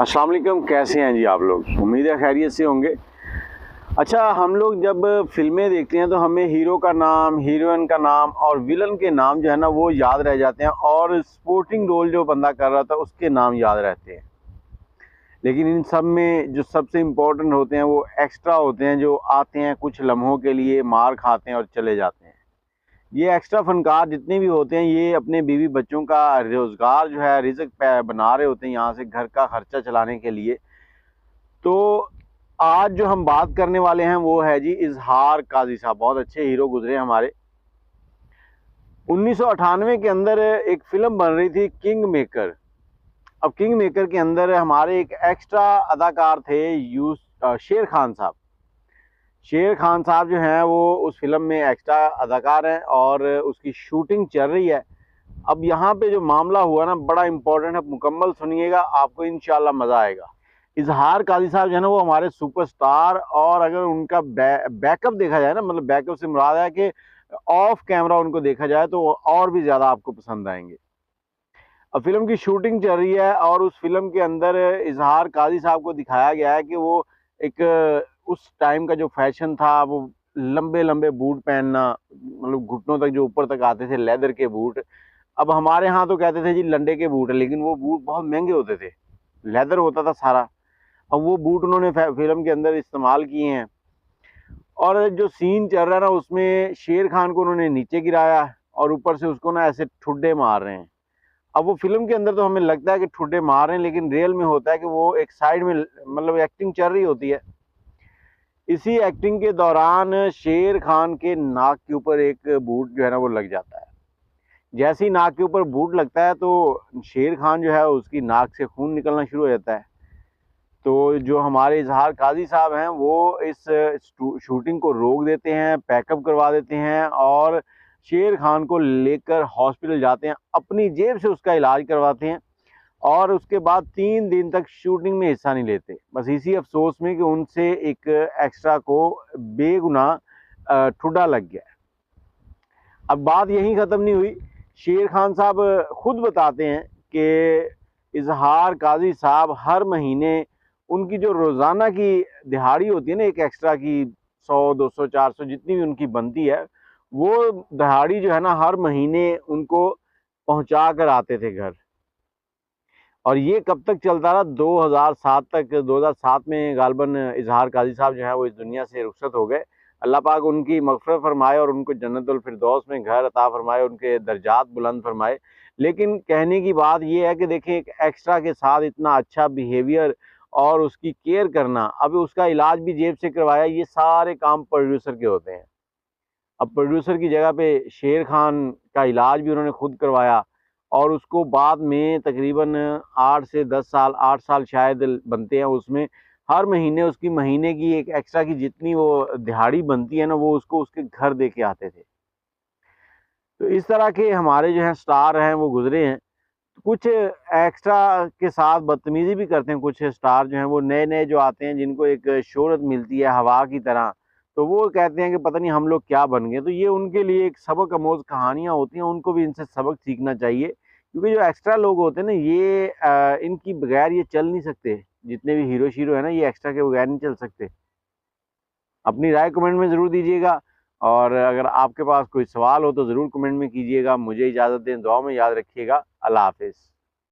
अस्सलाम वालेकुम, कैसे हैं जी आप लोग। उम्मीद है खैरियत से होंगे। अच्छा, हम लोग जब फिल्में देखते हैं तो हमें हीरो का नाम, हीरोइन का नाम और विलन के नाम जो है ना वो याद रह जाते हैं, और सपोर्टिंग रोल जो बंदा कर रहा था उसके नाम याद रहते हैं। लेकिन इन सब में जो सबसे इम्पोर्टेंट होते हैं वो एक्स्ट्रा होते हैं, जो आते हैं कुछ लम्हों के लिए, मार खाते हैं और चले जाते हैं। ये एक्स्ट्रा फनकार जितने भी होते हैं ये अपने बीवी बच्चों का रोज़गार जो है, रिज़्क बना रहे होते हैं यहाँ से, घर का खर्चा चलाने के लिए। तो आज जो हम बात करने वाले हैं वो है जी इजहार काजी साहब। बहुत अच्छे हीरो गुजरे हमारे। 1998 के अंदर एक फिल्म बन रही थी किंग मेकर। अब किंग मेकर के अंदर हमारे एक एक्स्ट्रा अदाकार थे शेर खान साहब। शेर खान साहब जो हैं वो उस फिल्म में एक्स्ट्रा अदाकार हैं और उसकी शूटिंग चल रही है। अब यहाँ पे जो मामला हुआ ना बड़ा इम्पोर्टेंट है, मुकम्मल सुनिएगा, आपको इंशाल्लाह मज़ा आएगा। इजहार काजी साहब जो है ना वो हमारे सुपरस्टार, और अगर उनका बैकअप देखा जाए ना, मतलब बैकअप से मुराद है कि ऑफ कैमरा उनको देखा जाए तो और भी ज़्यादा आपको पसंद आएंगे। अब फिल्म की शूटिंग चल रही है और उस फिल्म के अंदर इजहार काजी साहब को दिखाया गया है कि वो एक उस टाइम का जो फैशन था वो लंबे लंबे बूट पहनना, मतलब घुटनों तक जो ऊपर तक आते थे, लेदर के बूट। अब हमारे यहाँ तो कहते थे जी लंडे के बूट है, लेकिन वो बूट बहुत महंगे होते थे, लेदर होता था सारा। अब वो बूट उन्होंने फिल्म के अंदर इस्तेमाल किए हैं। और जो सीन चल रहा है ना उसमें शेर खान को उन्होंने नीचे गिराया और ऊपर से उसको ना ऐसे ठुड्डे मार रहे हैं। अब वो फिल्म के अंदर तो हमें लगता है कि ठुड्डे मार रहे हैं, लेकिन रियल में होता है कि वो एक साइड में, मतलब एक्टिंग चल रही होती है। इसी एक्टिंग के दौरान शेर खान के नाक के ऊपर एक बूट जो है ना वो लग जाता है। जैसे ही नाक के ऊपर बूट लगता है तो शेर खान जो है उसकी नाक से खून निकलना शुरू हो जाता है। तो जो हमारे इजहार काजी साहब हैं वो इस शूटिंग को रोक देते हैं, पैकअप करवा देते हैं और शेर खान को लेकर हॉस्पिटल जाते हैं, अपनी जेब से उसका इलाज करवाते हैं। और उसके बाद 3 दिन तक शूटिंग में हिस्सा नहीं लेते, बस इसी अफसोस में कि उनसे एक एक्स्ट्रा को बेगुनाह ठुड्डा लग गया। अब बात यहीं ख़त्म नहीं हुई। शेर खान साहब खुद बताते हैं कि इजहार काजी साहब हर महीने उनकी जो रोज़ाना की दिहाड़ी होती है ना, एक एक्स्ट्रा की 100, 200, 400 जितनी भी उनकी बनती है, वो दिहाड़ी जो है ना हर महीने उनको पहुंचा कर आते थे घर। और ये कब तक चलता रहा? 2007 तक। 2007 में गालबन इजहार काजी साहब जो है वो इस दुनिया से रुखसत हो गए। अल्लाह पाक उनकी मग़फ़िरत फरमाए और उनको जन्नतुल फिरदौस में घर अता फरमाए, उनके दर्जात बुलंद फरमाए। लेकिन कहने की बात ये है कि देखिए, एक एक्स्ट्रा के साथ इतना अच्छा बिहेवियर और उसकी केयर करना, अब उसका इलाज भी जेब से करवाया, ये सारे काम प्रोड्यूसर के होते हैं। अब प्रोड्यूसर की जगह पे शेर खान का इलाज भी उन्होंने खुद करवाया, और उसको बाद में तकरीबन 8 से 10 साल, 8 साल शायद बनते हैं उसमें, हर महीने उसकी महीने की एक एक्स्ट्रा की जितनी वो दिहाड़ी बनती है ना वो उसको उसके घर दे के आते थे। तो इस तरह के हमारे जो हैं स्टार हैं वो गुजरे हैं। कुछ एक्स्ट्रा के साथ बदतमीजी भी करते हैं कुछ स्टार जो हैं, वो नए नए जो आते हैं जिनको एक शोहरत मिलती है हवा की तरह, तो वो कहते हैं कि पता नहीं हम लोग क्या बन गए। तो ये उनके लिए एक सबक आमोज कहानियाँ होती हैं, उनको भी इनसे सबक सीखना चाहिए, क्योंकि जो एक्स्ट्रा लोग होते हैं ना ये इनकी बगैर ये चल नहीं सकते। जितने भी हीरो शीरो है ना ये एक्स्ट्रा के बगैर नहीं चल सकते। अपनी राय कमेंट में ज़रूर दीजिएगा, और अगर आपके पास कोई सवाल हो तो ज़रूर कमेंट में कीजिएगा। मुझे इजाज़त दें, दुआ में याद रखिएगा। अल्लाह हाफिज़।